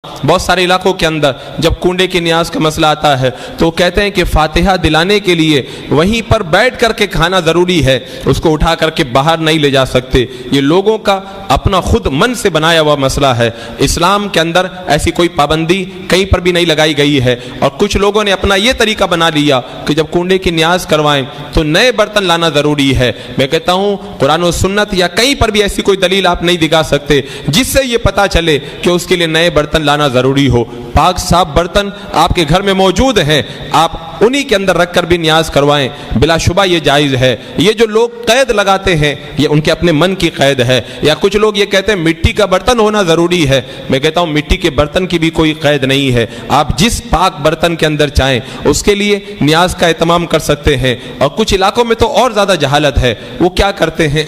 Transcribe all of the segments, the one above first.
بہت سارے علاقوں کے اندر جب کنڈے کی نیاز کا مسئلہ آتا ہے تو کہتے ہیں کہ فاتحہ دلانے کے لیے وہیں پر بیٹھ کر کے کھانا ضروری ہے، اس کو اٹھا کر کے باہر نہیں لے جا سکتے۔ یہ لوگوں کا اپنا خود من سے بنایا ہوا مسئلہ ہے۔ اسلام کے اندر ایسی کوئی پابندی کہیں پر بھی نہیں لگائی گئی ہے، اور کچھ لوگوں نے اپنا یہ طریقہ بنا لیا کہ جب کنڈے کی نیاز کروائیں تو نئے برتن لانا ضروری ہے۔ میں کہتا ہوں قرآن و سنت یا کہیں پر بھی ایسی کوئی دلیل آپ نہیں دکھا سکتے جس سے یہ پتہ چلے کہ اس کے لیے نئے برتن لانا ضروری ہو۔ پاک صاف برتن آپ کے گھر میں موجود ہیں، آپ انہی کے اندر رکھ کر بھی نیاز کروائیں، بلا شبہ یہ جائز ہے۔ یہ جو لوگ قید لگاتے ہیں یہ ان کے اپنے من کی قید ہے، یا کچھ لوگ یہ کہتے ہیں مٹی کا برتن ہونا ضروری ہے۔ میں کہتا ہوں مٹی کے برتن کی بھی کوئی قید نہیں ہے، آپ جس پاک برتن کے اندر چاہیں اس کے لیے نیاز کا اہتمام کر سکتے ہیں۔ اور کچھ علاقوں میں تو اور زیادہ جہالت ہے، وہ کیا کرتے ہیں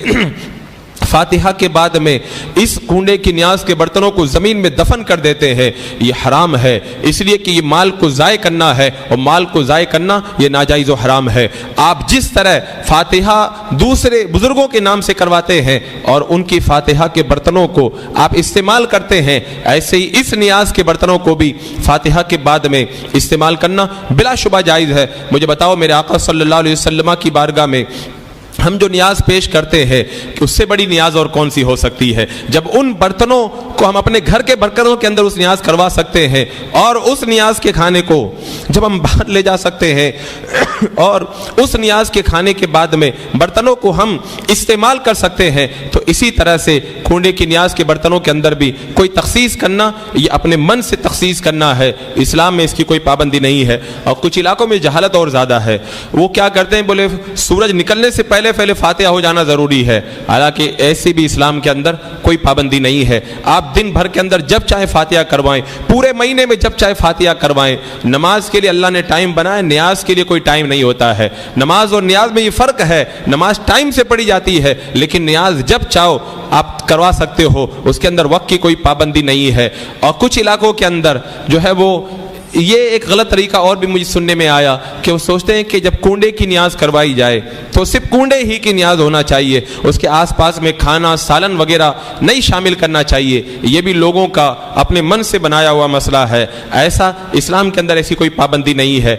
فاتحہ کے بعد میں اس کنڈے کی نیاز کے برتنوں کو زمین میں دفن کر دیتے ہیں۔ یہ حرام ہے، اس لیے کہ یہ مال کو ضائع کرنا ہے، اور مال کو ضائع کرنا یہ ناجائز و حرام ہے۔ آپ جس طرح فاتحہ دوسرے بزرگوں کے نام سے کرواتے ہیں اور ان کی فاتحہ کے برتنوں کو آپ استعمال کرتے ہیں، ایسے ہی اس نیاز کے برتنوں کو بھی فاتحہ کے بعد میں استعمال کرنا بلا شبہ جائز ہے۔ مجھے بتاؤ میرے آقا صلی اللہ علیہ وسلم کی بارگاہ میں ہم جو نیاز پیش کرتے ہیں کہ اس سے بڑی نیاز اور کون سی ہو سکتی ہے؟ جب ان برتنوں کو ہم اپنے گھر کے برتنوں کے اندر اس نیاز کروا سکتے ہیں، اور اس نیاز کے کھانے کو جب ہم باہر لے جا سکتے ہیں اور اس نیاز کے کھانے کے بعد میں برتنوں کو ہم استعمال کر سکتے ہیں، تو اسی طرح سے کنڈے کی نیاز کے برتنوں کے اندر بھی کوئی تخصیص کرنا یہ اپنے من سے تخصیص کرنا ہے۔ اسلام میں اس کی کوئی پابندی نہیں ہے۔ اور کچھ علاقوں میں جہالت اور زیادہ ہے، وہ کیا کرتے ہیں بولے سورج نکلنے سے پہلے فاتحہ ہو جانا ضروری ہے، حالانکہ ایسی بھی اسلام کے اندر کوئی پابندی نہیں ہے۔ آپ دن بھر کے اندر جب چاہے فاتحہ کروائیں، پورے مہینے میں جب چاہے فاتحہ کروائیں۔ نماز کے لیے اللہ نے ٹائم بنایا، نیاز کے لیے کوئی ٹائم نہیں ہوتا ہے۔ نماز اور نیاز میں یہ فرق ہے، نماز ٹائم سے پڑھی جاتی ہے لیکن نیاز جب چاہو آپ کروا سکتے ہو، اس کے اندر وقت کی کوئی پابندی نہیں ہے۔ اور کچھ علاقوں کے اندر جو ہے وہ یہ ایک غلط طریقہ اور بھی مجھے سننے میں آیا کہ وہ سوچتے ہیں کہ جب کنڈے کی نیاز کروائی جائے تو صرف کنڈے ہی کی نیاز ہونا چاہیے، اس کے آس پاس میں کھانا سالن وغیرہ نہیں شامل کرنا چاہیے۔ یہ بھی لوگوں کا اپنے من سے بنایا ہوا مسئلہ ہے، ایسا اسلام کے اندر ایسی کوئی پابندی نہیں ہے۔